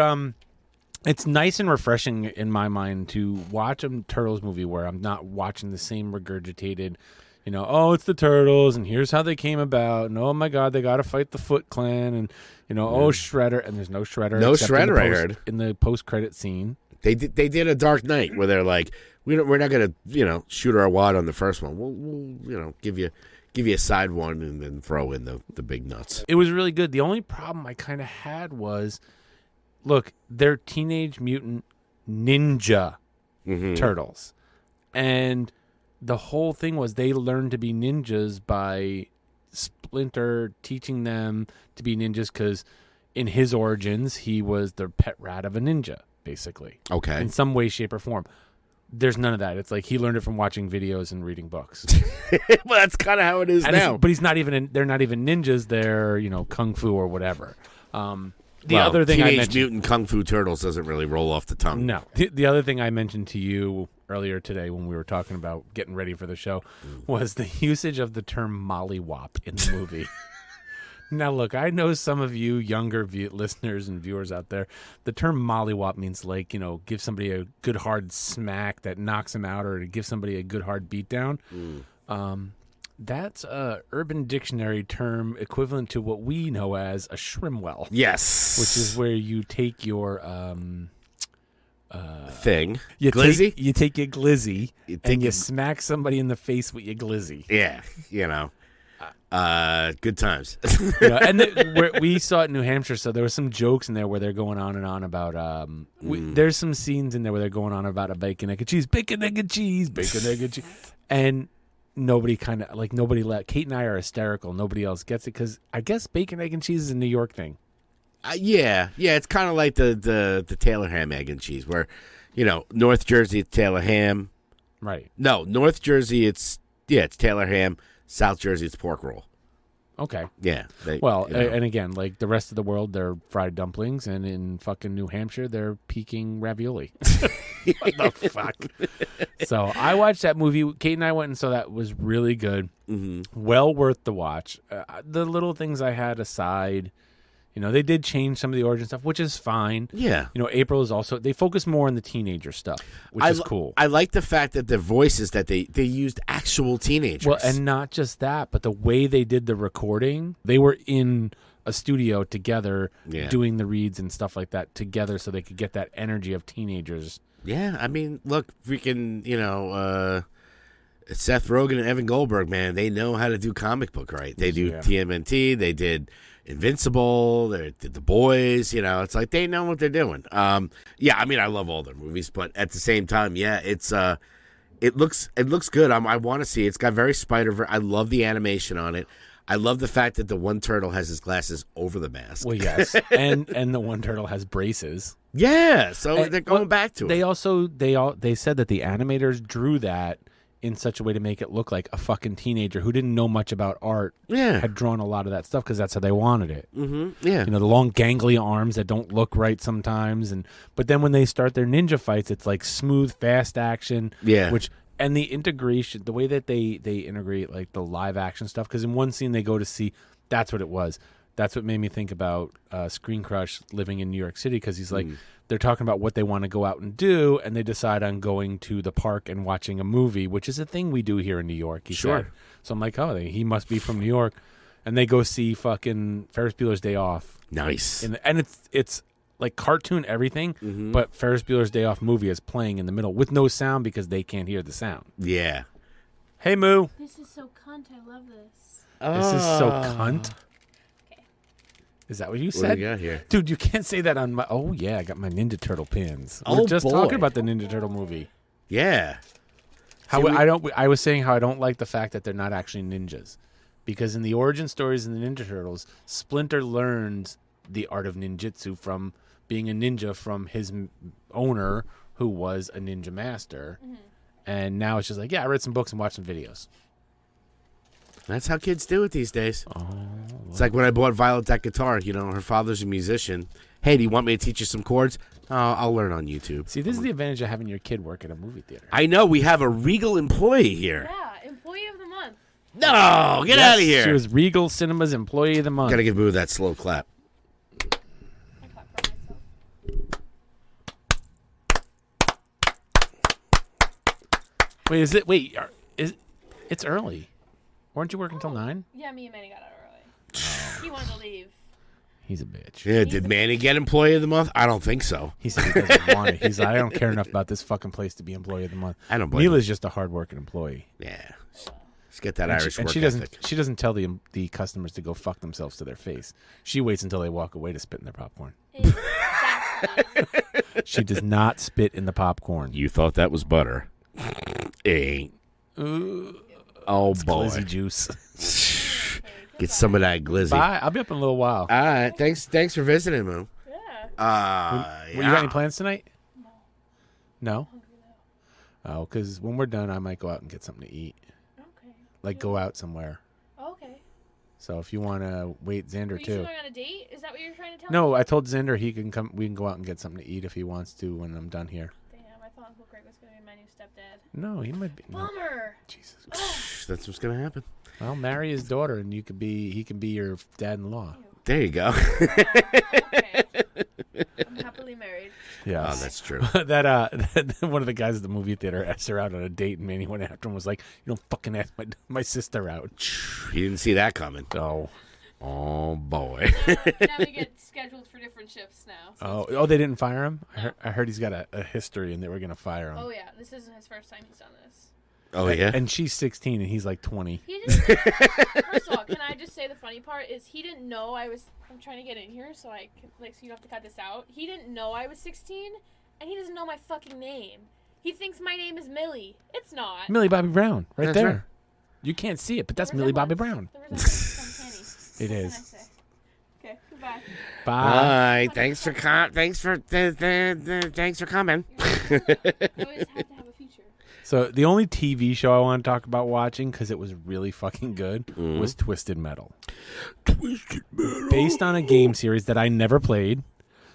it's nice and refreshing in my mind to watch a Turtles movie where I'm not watching the same regurgitated, it's the Turtles and here's how they came about. And oh my God, they got to fight the Foot Clan and, Shredder. And there's no Shredder. No Shredder, I heard. In the post-credit scene. They did a Dark Knight where they're like, we're not gonna shoot our wad on the first one. We'll give you a side one and then throw in the big nuts. It was really good. The only problem I kind of had was, look, they're Teenage Mutant Ninja Turtles, and the whole thing was they learned to be ninjas by Splinter teaching them to be ninjas because in his origins he was the pet rat of a ninja. Basically. Okay. In some way, shape, or form. There's none of that. It's like he learned it from watching videos and reading books. Well, that's kind of how it is now. But he's not even. They're not even ninjas. They're kung fu or whatever. Other thing I mentioned, Teenage Mutant Kung Fu Turtles doesn't really roll off the tongue. No. The other thing I mentioned to you earlier today when we were talking about getting ready for the show was the usage of the term mollywop in the movie. Now, look, I know some of you younger listeners and viewers out there, the term mollywop means give somebody a good hard smack that knocks them out or to give somebody a good hard beatdown. That's a Urban Dictionary term equivalent to what we know as a shrimwell. Yes. Which is where you take your thing. Glizzy? You take your glizzy and you smack somebody in the face with your glizzy. Yeah, good times. And we saw it in New Hampshire, so there were some jokes in there where they're going on and on about. There's some scenes in there where they're going on about a bacon, egg, and cheese, bacon, egg, and cheese, bacon, egg, and cheese, and nobody let. Kate and I are hysterical. Nobody else gets it because I guess bacon, egg, and cheese is a New York thing. Yeah, it's kind of like the Taylor ham, egg, and cheese, where North Jersey it's Taylor ham, right? No, North Jersey it's Taylor ham. South Jersey, it's pork roll. Okay. Yeah. And again, like the rest of the world, they're fried dumplings, and in fucking New Hampshire, they're Peking ravioli. What the fuck? So I watched that movie. Kate and I went and saw that. It was really good. Mm-hmm. Well worth the watch. The little things I had aside, they did change some of the origin stuff, which is fine. Yeah. April is also, they focus more on the teenager stuff, which is cool. I like the fact that the voices that they used actual teenagers. Well, and not just that, but the way they did the recording, they were in a studio together doing the reads and stuff like that together so they could get that energy of teenagers. Yeah. I mean, look, freaking, Seth Rogen and Evan Goldberg, man, they know how to do comic book right. They do TMNT, they did Invincible, they did The Boys, it's like they know what they're doing. I mean, I love all their movies, but at the same time, it's it looks good. I want to see it. It's got very Spider-Verse. I love the animation on it. I love the fact that the one turtle has his glasses over the mask. Well, yes, and the one turtle has braces. Yeah, so they're going back to it. They also they said that the animators drew that in such a way to make it look like a fucking teenager who didn't know much about art had drawn a lot of that stuff because that's how they wanted it. Mm-hmm. Yeah. You know, the long gangly arms that don't look right sometimes. But then when they start their ninja fights, it's like smooth, fast action. Yeah. And the integration, the way that they integrate like the live action stuff, because in one scene they go to see, that's what it was. That's what made me think about Screen Crush living in New York City, because he's like, they're talking about what they want to go out and do, and they decide on going to the park and watching a movie, which is a thing we do here in New York. He said. So I'm like, oh, he must be from New York. And they go see fucking Ferris Bueller's Day Off. Nice. And it's like cartoon everything, but Ferris Bueller's Day Off movie is playing in the middle with no sound because they can't hear the sound. Yeah. Hey, Moo. This is so cunt. I love this. This is so cunt. Is that what you said? What do you got here? Dude, you can't say that on my... Oh, yeah, I got my Ninja Turtle pins. Oh, We're just boy. talking about the Ninja Turtle movie. Yeah. I was saying how I don't like the fact that they're not actually ninjas. Because in the origin stories in the Ninja Turtles, Splinter learns the art of ninjutsu from being a ninja from his owner, who was a ninja master. And now it's just like, yeah, I read some books and watched some videos. That's how kids do it these days. Oh, it's like when I bought Violet that guitar. You know, her father's a musician. Hey, do you want me to teach you some chords? I'll learn on YouTube. See, this is the advantage of having your kid work at a movie theater. I know. We have a Regal employee here. Yeah, employee of the month. No, get out of here. She was Regal Cinema's Employee of the Month. Gotta give Boo that slow clap. I clap for myself. It's early. Weren't you working until 9? Yeah, me and Manny got out early. He wanted to leave. He's a bitch. Yeah, did Manny get employee of the month? I don't think so. He said he doesn't want it. He's like, I don't care enough about this fucking place to be Employee of the Month. I don't blame him. Mila's just a hardworking employee. Yeah. Let's get that And Irish and work she doesn't. ethic. She doesn't tell the customers to go fuck themselves to their face. She waits until they walk away to spit in their popcorn. Exactly. She does not spit in the popcorn. You thought that was butter. It ain't. Oh, boy. Glizzy juice. Get some of that glizzy. Bye. I'll be up in a little while. All right. Thanks for visiting, Moo. Yeah. You got any plans tonight? No. Oh, because when we're done, I might go out and get something to eat. Okay. Like go out somewhere. Okay. So if you want to wait, Xander Are you too. still going on a date? Is that what you're trying to tell me? No, I told Xander he can come. We can go out and get something to eat if he wants to when I'm done here. Damn, I thought Uncle Greg was going to be my new stepdad. No, he might be. No. Bummer. Jesus. That's what's going to happen. Well, marry his daughter, and he can be your dad-in-law. There you go. Okay. I'm happily married. Yeah, Oh, that's true. that one of the guys at the movie theater asked her out on a date, and Manny went after him and was like, "You don't fucking ask my sister out." You didn't see that coming. Oh, boy. Now we get scheduled for different shifts now. So oh, they didn't fire him. I heard he's got a history, and they were gonna fire him. Oh yeah, this isn't his first time he's done this. Oh, yeah? And she's 16, and he's like 20. He just first of all, can I just say the funny part is he didn't know I was. I'm trying to get in here, so I can, so you don't have to cut this out. He didn't know I was 16, and he doesn't know my fucking name. He thinks my name is Millie. It's not. Millie Bobby Brown, right That's there. right. You can't see it, but that's The Millie Bobby resemblance. Brown. The resemblance from Kenny. It What is. can I say? Okay, goodbye. Bye. Bye. Thanks for coming. You always have to have a future. So the only TV show I want to talk about watching, because it was really fucking good, was Twisted Metal. Twisted Metal. Based on a game series that I never played,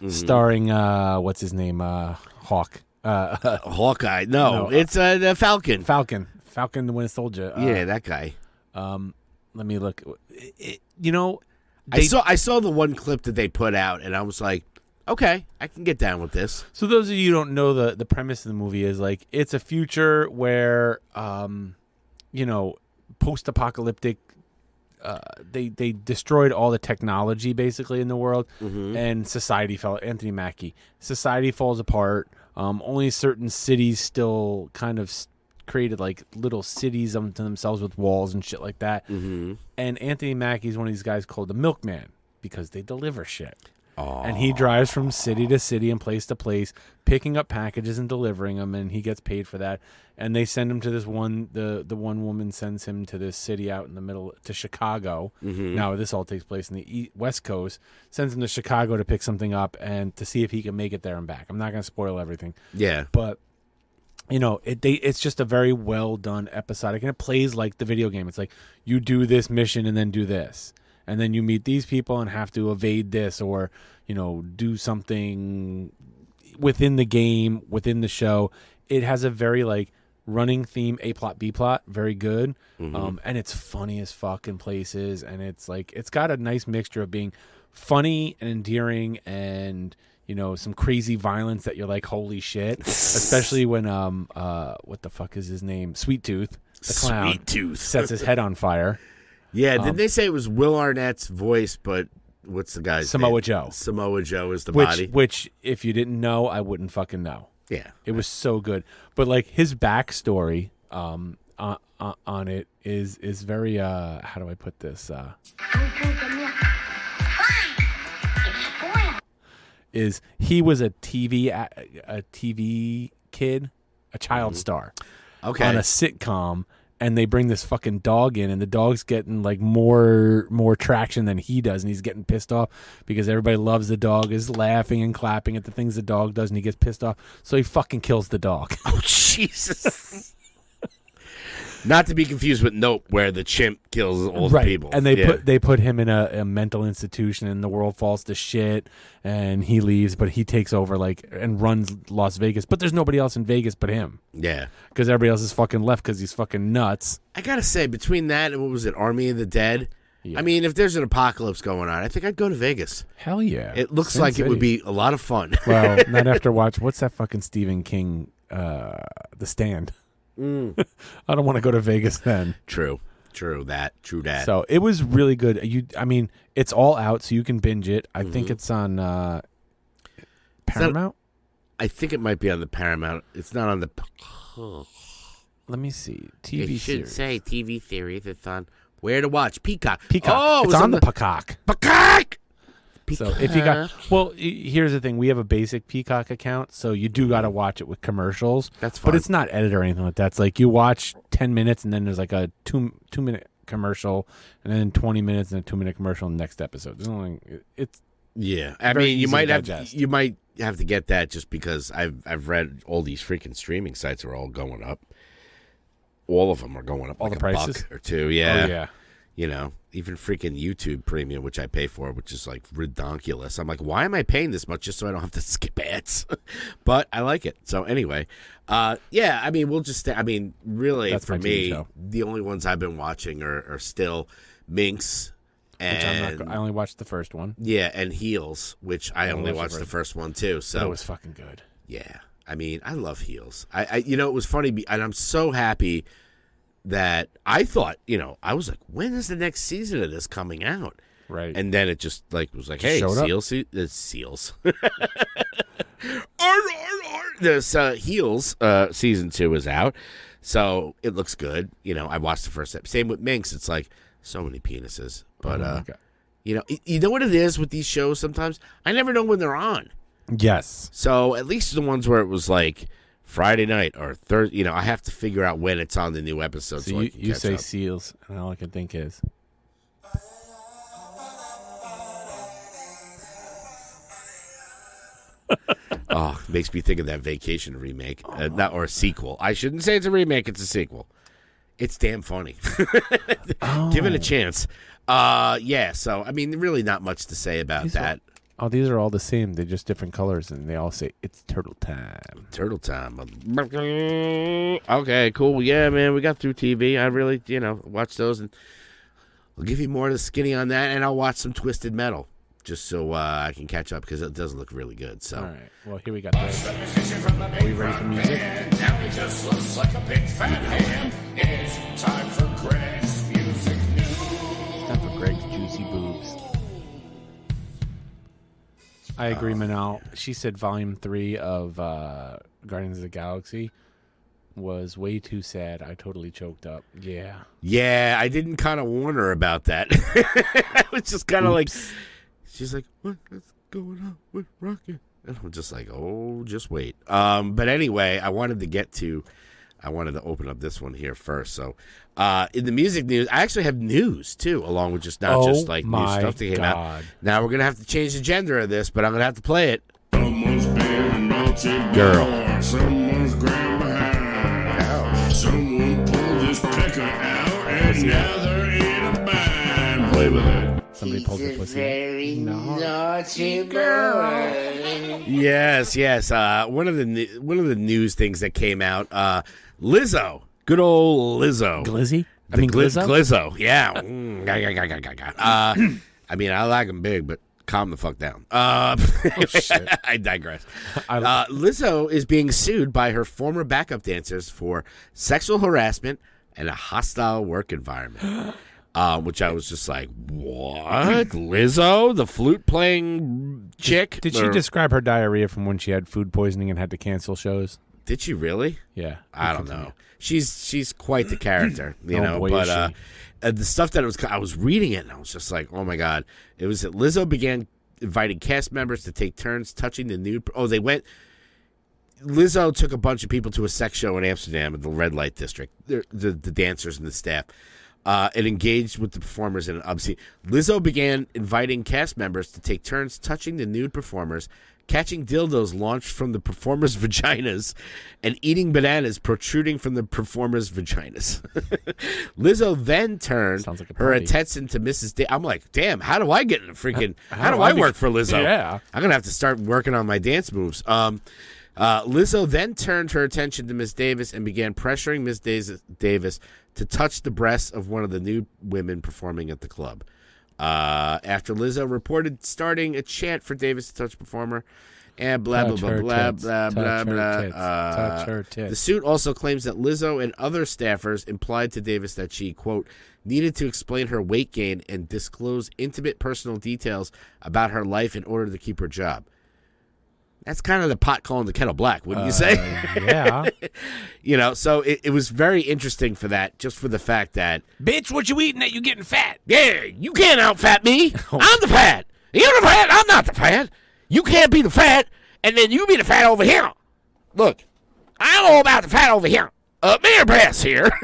starring, what's his name, Hawk. Hawkeye. No, No, it's the Falcon. Falcon the Winter Soldier. Yeah, that guy. Let me look. You know, I saw the one clip that they put out, and I was like, okay, I can get down with this. so those of you who don't know, the premise of the movie is like it's a future where, post-apocalyptic. They destroyed all the technology basically in the world, and society fell. Anthony Mackie. Society falls apart. Only certain cities still kind of created like little cities unto themselves with walls and shit like that. And Anthony Mackie's one of these guys called the Milkman because they deliver shit. And he drives from city to city and place to place, picking up packages and delivering them, and he gets paid for that. And they send him to this one. The one woman sends him to this city out in the middle to Chicago. Now this all takes place in the West Coast. Sends him to Chicago to pick something up and to see if he can make it there and back. I'm not going to spoil everything. Yeah. But it's just a very well done episodic, and it plays like the video game. It's like you do this mission and then do this, and then you meet these people and have to evade this, or do something within the game, within the show. It has a very like running theme, A plot, B plot, very good, and it's funny as fuck in places, and it's like it's got a nice mixture of being funny and endearing, and some crazy violence that you're like, holy shit. Especially when what the fuck is his name? Sweet Tooth, the clown, Sweet Tooth sets his head on fire. Yeah, did they say it was Will Arnett's voice? But what's the guy's Samoa name? Joe. Samoa Joe is the body. Which, if you didn't know, I wouldn't fucking know. Yeah, it was so good. But like his backstory on it is very how do I put this? Is he was a TV kid, a child star, on a sitcom, and they bring this fucking dog in, and the dog's getting like more traction than he does, and he's getting pissed off because everybody loves the dog, is laughing and clapping at the things the dog does, and he gets pissed off, so he fucking kills the dog. Oh Jesus! Not to be confused with Nope, where the chimp kills all the people. And they put him in a mental institution, and the world falls to shit, and he leaves, but he takes over and runs Las Vegas. But there's nobody else in Vegas but him. Yeah. Because everybody else is fucking left because he's fucking nuts. I gotta say, between that and what was it, Army of the Dead? Yeah. I mean, if there's an apocalypse going on, I think I'd go to Vegas. Hell yeah. It looks like it would be a lot of fun. Well, not after what's that fucking Stephen King, The Stand? I don't want to go to Vegas then. True that. So it was really good. It's all out, so you can binge it. I think it's on Paramount. I think it might be on the Paramount. It's not on the. Let me see. TV it should series. say TV series. It's on where to watch. Peacock. Oh, it's on the Peacock. Peacock. So if you here's the thing: we have a basic Peacock account, so you do got to watch it with commercials. That's fine, but it's not edited or anything like that. It's like you watch 10 minutes, and then there's like a 2-minute commercial, and then 20 minutes and a 2-minute commercial in the next episode. It's I mean, you might have to get that just because I've read all these freaking streaming sites are all going up. All of them are going up. All like the prices $1 or $2. Yeah. Oh, yeah. Even freaking YouTube Premium, which I pay for, which is like redonkulous. I'm like, why am I paying this much just so I don't have to skip ads? But I like it. So anyway, we'll just. Really, that's for me, the only ones I've been watching are still Minx. And I only watched the first one. Yeah, and Heels, which I only watched the first one too. So that was fucking good. Yeah, I love Heels. It was funny, and I'm so happy that I thought, I was like, when is the next season of this coming out? Right. And then it just was like, hey, Seals. This Heels season 2 is out, so it looks good. I watched the first episode. Same with Minx. It's like so many penises, but you know what it is with these shows. Sometimes I never know when they're on. Yes. So at least the ones where it was like Friday night or Thursday, I have to figure out when it's on the new episode. So you say up. Seals, and all I can think is. Makes me think of that Vacation remake, or a sequel. I shouldn't say it's a remake; it's a sequel. It's damn funny. Give it a chance. So really not much to say about that. These are all the same. They're just different colors, and they all say it's turtle time. Turtle time. Okay, cool. Yeah, man, we got through TV. I really, watched those, and I'll give you more of the skinny on that, and I'll watch some Twisted Metal just so I can catch up because it does look really good. So, all right. Well, here we got this. Are we ready for music? Now he just looks like a big fat ham. It's time for Greg's music news. Time for Greg's juicy boobs. I agree, Manal. She said Volume 3 of Guardians of the Galaxy was way too sad. I totally choked up. Yeah. Yeah, I didn't kind of warn her about that. I was just kind of like, she's like, what's going on with Rocket? And I'm just like, oh, just wait. But anyway, I wanted to open up this one here first. So in the music news, I actually have news, too, along with just not just like new stuff that came out. Now, we're going to have to change the gender of this, but I'm going to have to play it. Someone's been a naughty boy. Girl. Someone's grandma cut out, and now they're in a bind. Play with it. Somebody pulls her pussy. Very naughty girl. Yes. One of the news things that came out. Lizzo, good old Lizzo. Glizzy? I mean, Glizzo? Glizzo. Yeah. I mean, I like him big, but calm the fuck down. Shit. I digress. Lizzo is being sued by her former backup dancers for sexual harassment and a hostile work environment. Which I was just like, what? Lizzo, the flute-playing chick? Did she describe her diarrhea from when she had food poisoning and had to cancel shows? Did she really? Yeah. I don't know. She's quite the character, you know. Boy, but the stuff that I was reading it, and I was just like, oh my god! It was that Lizzo began inviting cast members to take turns touching the nude. Oh, Lizzo took a bunch of people to a sex show in Amsterdam at the red light district. The dancers and the staff. And engaged with the performers in an obscene. Lizzo began inviting cast members to take turns touching the nude performers, catching dildos launched from the performers' vaginas, and eating bananas protruding from the performers' vaginas. Lizzo then turned her attention to Mrs. I'm like, damn, how do I get in a freaking... How do I work for Lizzo? Yeah. I'm going to have to start working on my dance moves. Lizzo then turned her attention to Miss Davis and began pressuring Miss Davis to touch the breasts of one of the nude women performing at the club. After Lizzo reported starting a chant for Davis to touch the performer, and blah, blah, blah, blah, blah, blah, blah. Touch her tits. The suit also claims that Lizzo and other staffers implied to Davis that she, quote, needed to explain her weight gain and disclose intimate personal details about her life in order to keep her job. That's kind of the pot calling the kettle black, wouldn't you say? Yeah. You know, so it was very interesting for that, just for the fact that... Bitch, what you eating that you getting fat? Yeah, you can't out-fat me. I'm the fat. You're the fat. I'm not the fat. You can't be the fat, and then you be the fat over here. Look, I'm all about the fat over here. Mayor Bass here.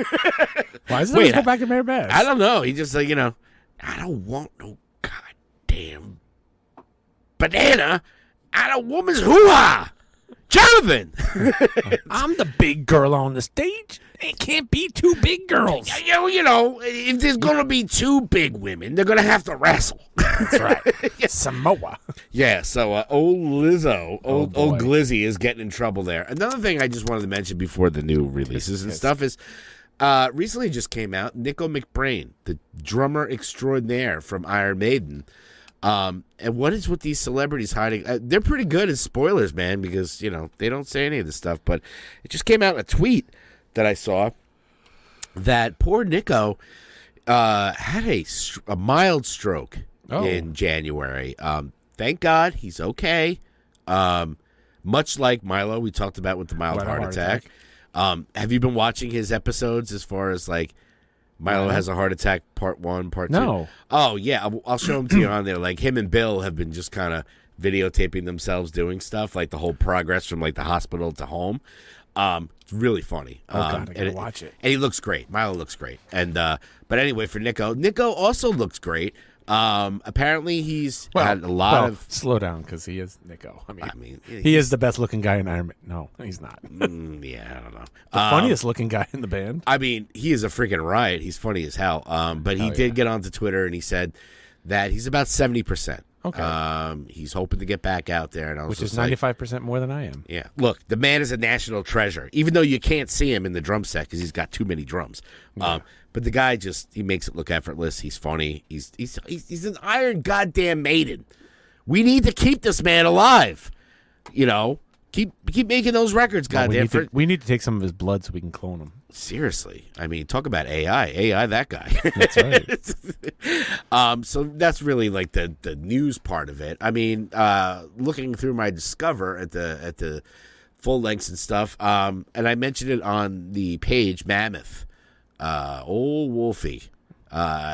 Why is it always go back to Mayor Bass? I don't know. He just, you know, I don't want no goddamn banana out of woman's hoo-ha. Jonathan. I'm the big girl on the stage. It can't be two big girls. You know, if there's going to be two big women, they're going to have to wrestle. That's right. Samoa. Yeah, so old Lizzo, old Glizzy is getting in trouble there. Another thing I just wanted to mention before the new releases and stuff is recently just came out, Nico McBrain, the drummer extraordinaire from Iron Maiden. And what is with these celebrities hiding? They're pretty good as spoilers, man, because, you know, they don't say any of this stuff. But it just came out in a tweet that I saw that poor Nico had a mild stroke in January. Thank God he's okay. Much like Milo, we talked about with the mild heart attack. Have you been watching his episodes as far as, like, Milo has a heart attack, part 1, part 2. No. Oh, yeah. I'll show them to you on there. Like, him and Bill have been just kind of videotaping themselves doing stuff, like the whole progress from, like, the hospital to home. It's really funny. Oh, God, I gotta watch it. And he looks great. Milo looks great. And but anyway, for Nico also looks great. Apparently he's had a lot of... Slow down, because he is Nico. I mean he is the best-looking guy in Iron Man. No, he's not. Yeah, I don't know. The funniest-looking guy in the band. I mean, he is a freaking riot. He's funny as hell. But he did get onto Twitter, and he said that he's about 70%. Okay. He's hoping to get back out there. And I was Which is like, 95% more than I am. Yeah. Look, the man is a national treasure, even though you can't see him in the drum set because he's got too many drums. Yeah. But the guy he makes it look effortless. He's funny. He's an Iron goddamn Maiden. We need to keep this man alive. You know, keep making those records, goddamn. We need to take some of his blood so we can clone him. Seriously, I mean, talk about AI that guy. That's right. So that's really like the news part of it. I mean, looking through my Discover at the full lengths and stuff, and I mentioned it on the page, Mammoth. Old Wolfie,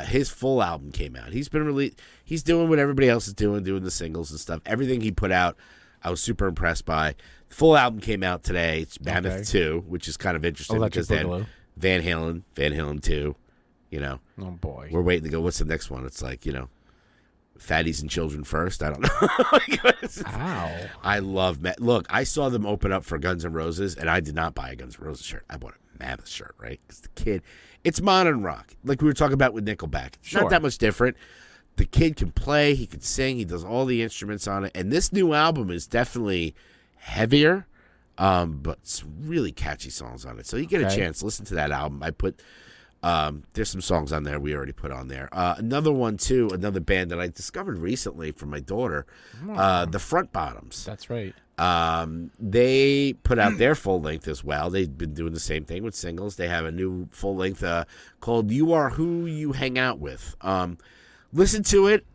his full album came out. He's been released. He's doing what everybody else is doing the singles and stuff. Everything he put out, I was super impressed by. The full album came out today. It's Mammoth 2, which is kind of interesting because then Van Halen 2, you know. Oh, boy. We're waiting to go, what's the next one? It's like, you know, Fatties and Children First. I don't know. Wow. I love Look, I saw them open up for Guns N' Roses, and I did not buy a Guns N' Roses shirt. I bought a Mammoth shirt, right? Because the kid, it's modern rock, like we were talking about with Nickelback. It's Sure. not that much different. The kid can play, he can sing, he does all the instruments on it, and this new album is definitely heavier, but some really catchy songs on it. So you get a chance, listen to that album. I put there's some songs on there we already put on there. Another one too, another band that I discovered recently from my daughter, the Front Bottoms. That's right. They put out their full length as well. They've been doing the same thing with singles. They have a new full length called "You Are Who You Hang Out With." Listen to it.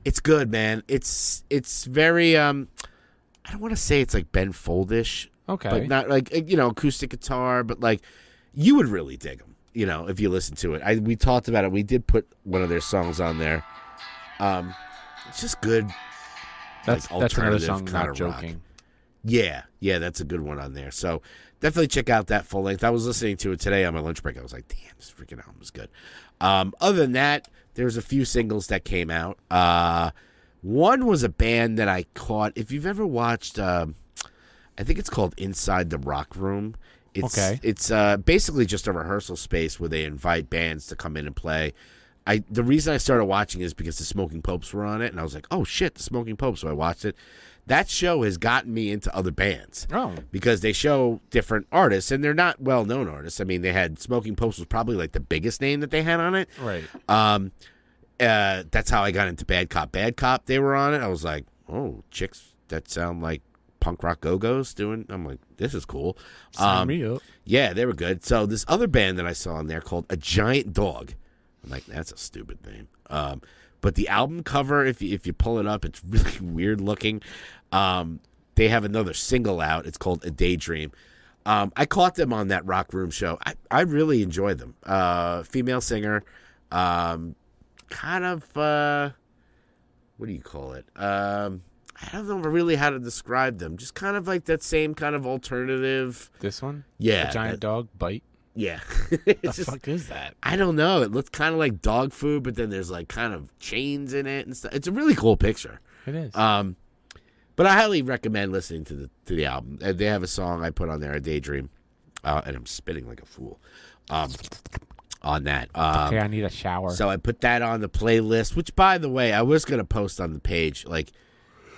It's good, man. It's very I don't want to say it's like Ben Foldish. Okay. But not like, acoustic guitar, but like you would really dig them, if you listen to it. We talked about it. We did put one of their songs on there. It's just good. That's another alternative song, kinda Not rock. Joking. Yeah, that's a good one on there. So definitely check out that full length. I was listening to it today on my lunch break. I was like, damn, this freaking album is good. Other than that, there's a few singles that came out. One was a band that I caught. If you've ever watched, I think it's called Inside the Rock Room. It's basically just a rehearsal space where they invite bands to come in and play. The reason I started watching is because the Smoking Popes were on it, and I was like, oh, shit, the Smoking Popes. So I watched it. That show has gotten me into other bands. Oh. Because they show different artists, and they're not well-known artists. I mean, they had Smoking Popes was probably like the biggest name that they had on it. Right. That's how I got into Bad Cop. Bad Cop, they were on it. I was like, oh, chicks that sound like punk rock go-go's doing. I'm like, this is cool. Sign me up. Yeah, they were good. So this other band that I saw on there called A Giant Dog. I'm like, that's a stupid name. But the album cover, if you pull it up, it's really weird looking. They have another single out. It's called A Daydream. I caught them on that Rock Room show. I really enjoyed them. Female singer. Kind of, what do you call it? I don't know really how to describe them. Just kind of like that same kind of alternative. This one? Yeah. A Giant Dog Bite? Yeah. The fuck is that? I don't know. It looks kind of like dog food, but then there's like kind of chains in it and stuff. It's a really cool picture. It is. But I highly recommend listening to the album. They have a song I put on there, A Daydream, and I'm spitting like a fool on that. Okay, I need a shower. So I put that on the playlist, which, by the way, I was going to post on the page. Like,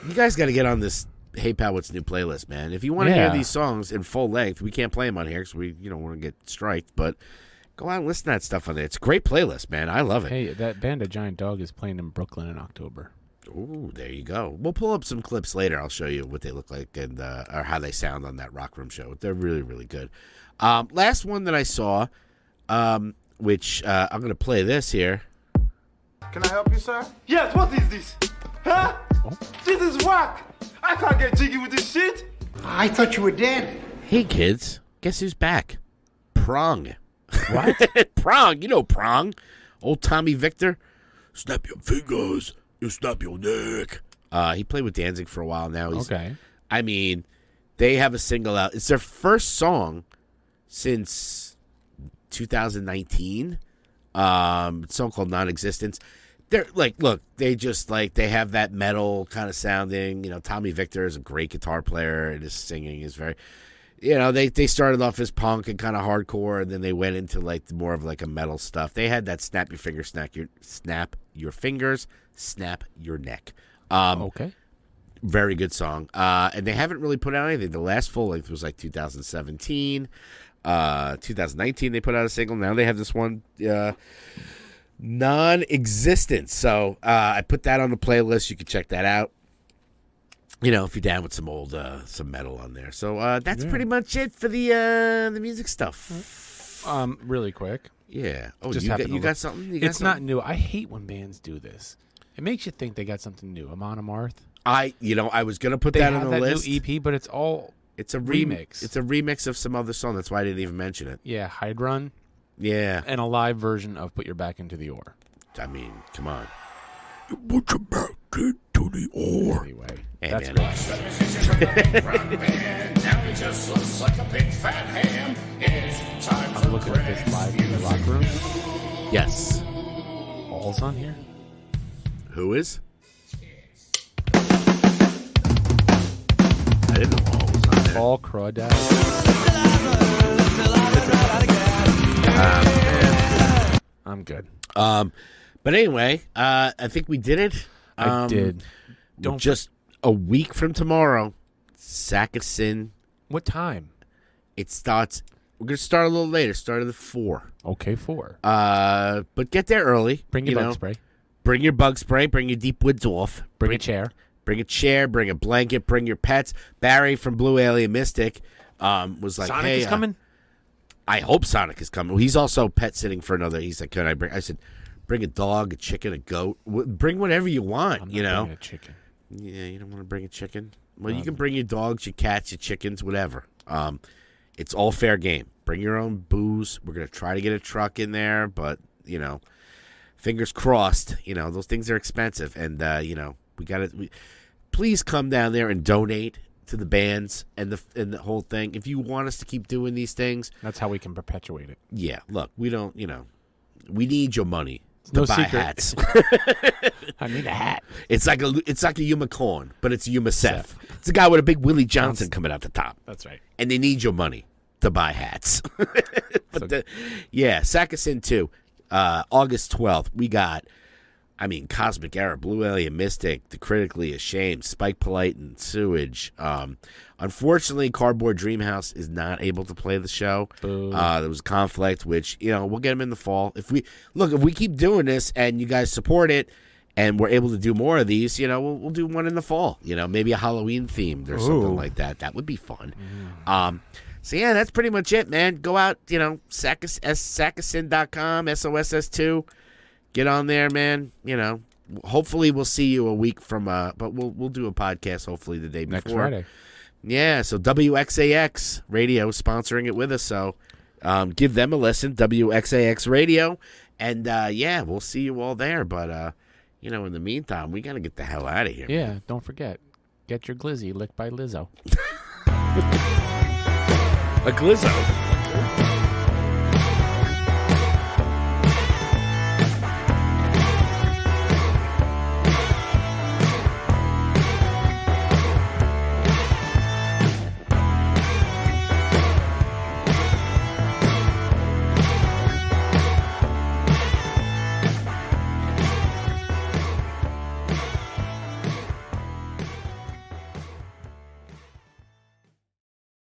you guys got to get on this Hey Pal, What's New playlist, man. If you want to hear these songs in full length, we can't play them on here because we want to get striked, but go out and listen to that stuff on there. It's a great playlist, man. I love it. Hey, that band A Giant Dog is playing in Brooklyn in October. Ooh, there you go. We'll pull up some clips later. I'll show you what they look like and or how they sound on that Rock Room show. They're really, really good. Last one that I saw, which I'm going to play this here. Can I help you, sir? Yes, what is this? Huh? Oh. This is whack! I can't get jiggy with this shit! I thought you were dead. Hey, kids. Guess who's back? Prong. What? Prong. You know Prong. Old Tommy Victor. Snap your fingers. You snap your neck. He played with Danzig for a while now. Okay. I mean, they have a single out. It's their first song since 2019. It's a song called Non-Existence. They're like, look, they just like, they have that metal kind of sounding. Tommy Victor is a great guitar player, and his singing is very, they started off as punk and kind of hardcore, and then they went into like more of like a metal stuff. They had that snap your fingers, snap your fingers, snap your neck. Okay. Very good song. And they haven't really put out anything. The last full length was like 2017. 2019 they put out a single. Now they have this one, Non-Existence. So I put that on the playlist. You can check that out. If you're down with some old some metal on there. So that's pretty much it for the music stuff. Really quick. Yeah. Oh, Just you got something? It's not new. I hate when bands do this. It makes you think they got something new. Amon Amarth. I was gonna put They that have on the that list. new EP, but it's all It's a remix. It's a remix of some other song. That's why I didn't even mention it. yeah, Hydron, Yeah. and a live version of Put Your Back Into the Ore. I mean, come on. Put your back into the ore. Anyway, Hey, that's man. great. Now he just looks like a big fat ham. It's time I'm looking at this live in the Rock Room. Yes. All's on here. Who is? I didn't know all was on there. All Crawdad. I'm good. But anyway, I think we did it. I did. Don't just a week from tomorrow, Sack of Sin. What time? It starts. We're gonna start a little later. Start at 4. Okay, 4. But get there early. Bring your bug spray. Bring your bug spray. Bring your deep wood dwarf. Bring a chair. Bring a chair. Bring a blanket. Bring your pets. Barry from Blue Alien Mystic was like, Sonic "Hey, is coming." I hope Sonic is coming. He's also pet sitting for another. He's like, "Can I bring?" I said, "Bring a dog, a chicken, a goat. Bring whatever you want." I'm not bringing a chicken. Yeah, you don't want to bring a chicken. Well, you can bring your dogs, your cats, your chickens, whatever. It's all fair game. Bring your own booze. We're gonna try to get a truck in there, but fingers crossed. Those things are expensive, and we got to. Please come down there and donate to the bands and the whole thing. If you want us to keep doing these things, that's how we can perpetuate it. Yeah, look, we don't. We need your money to No buy secret. hats. I need a hat. It's like a Yuma corn, but it's Yuma Seth. It's a guy with a big Willie Johnson coming out the top. That's right. And they need your money to buy hats. But Sack of Sin 2, August 12th. We got, Cosmic Era, Blue Alien Mystic, The Critically Ashamed, Spike Polite, and Sewage. Unfortunately, Cardboard Dreamhouse is not able to play the show. There was a conflict, which, we'll get them in the fall. If we keep doing this and you guys support it and we're able to do more of these, we'll do one in the fall. Maybe a Halloween themed or something like that. That would be fun. So, yeah, that's pretty much it, man. Go out, sackofsin.com, SOSS2. Get on there, man. Hopefully we'll see you a week from, but we'll do a podcast hopefully the day before. Next Friday. Yeah, so WXAX Radio is sponsoring it with us, so give them a listen, WXAX Radio, and we'll see you all there. But in the meantime, we got to get the hell out of here. Yeah, man. don't forget, get your glizzy licked by Lizzo. A glizzo.